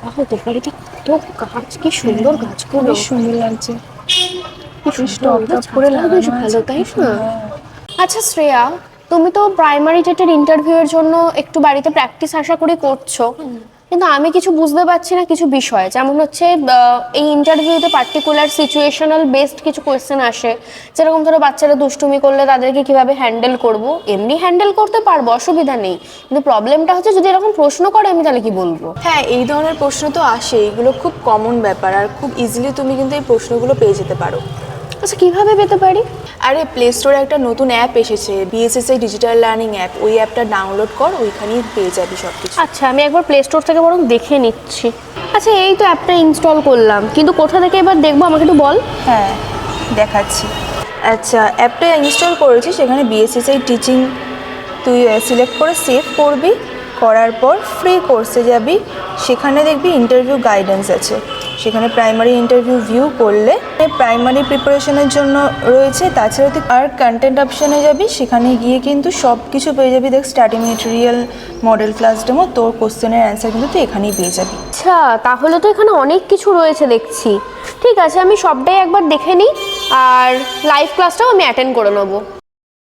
আহ তোর বাড়িতে কত গাছ, কি সুন্দর গাছগুলো, বেশ সুন্দর লাগছে। কি বেশ সুন্দর, টপ ওদের টপ করে ছাদটাও বেশ লাগানো ভালো, আছে, তাই কি না? সুন্দর। হ্যাঁ। আচ্ছা শ্রেয়া, তুমি তো প্রাইমারি টেটের ইন্টারভিউ এর জন্য একটু বাড়িতে প্র্যাকটিস আশা করি করছো, কিন্তু আমি কিছু বুঝতে পারছি না কিছু বিষয়, যেমন হচ্ছে এই ইন্টারভিউতে পার্টিকুলার সিচুয়েশনাল বেসড কিছু কোয়েশ্চেন আসে, যেরকম ধরো বাচ্চারা দুষ্টুমি করলে তাদেরকে কিভাবে হ্যান্ডেল করব। এমনি হ্যান্ডেল করতে পারবো, অসুবিধা নেই, কিন্তু প্রবলেমটা হচ্ছে যদি এরকম প্রশ্ন করে আমি তাহলে কি বলবো? হ্যাঁ, এই ধরনের প্রশ্ন তো আসে, এগুলো খুব কমন ব্যাপার, আর খুব ইজিলি তুমি কিন্তু এই প্রশ্নগুলো পেয়ে যেতে পারো। আচ্ছা কিভাবে পেতে পারি? আরে প্লে স্টোরে একটা নতুন অ্যাপ এসেছে, বিএসএসআই ডিজিটাল লার্নিং অ্যাপ, ওই অ্যাপটা ডাউনলোড কর, ওইখানেই পেয়ে যাবি সব কিছু। আচ্ছা আমি একবার প্লে স্টোর থেকে বরং দেখে নিচ্ছি। আচ্ছা এই তো অ্যাপটা ইনস্টল করলাম, কিন্তু কোথা থেকে এবার দেখবো আমাকে একটু বল। হ্যাঁ, দেখাচ্ছি। আচ্ছা, অ্যাপটা ইনস্টল করেছি, সেখানে বিএসএসআই টিচিং তুই সিলেক্ট করে সেভ করবি, করার পর ফ্রি কোর্সে যাবি, সেখানে দেখবি ইন্টারভিউ গাইডেন্স আছে, সেখানে প্রাইমারি ইন্টারভিউ ভিউ করলে প্রাইমারি প্রিপারেশনের জন্য রয়েছে। তাছাড়া তুই আর কন্টেন্ট অপশানে যাবি, সেখানে গিয়ে কিন্তু সব কিছু পেয়ে যাবি। দেখ, study material, model class demo, তোর কোশ্চেনের অ্যান্সার কিন্তু তুই এখানেই পেয়ে যাবি। আচ্ছা তাহলে তো এখানে অনেক কিছু রয়েছে দেখছি। ঠিক আছে আমি সবটাই একবার দেখে নিই, আর লাইভ ক্লাসটাও আমি অ্যাটেন্ড করে নেবো।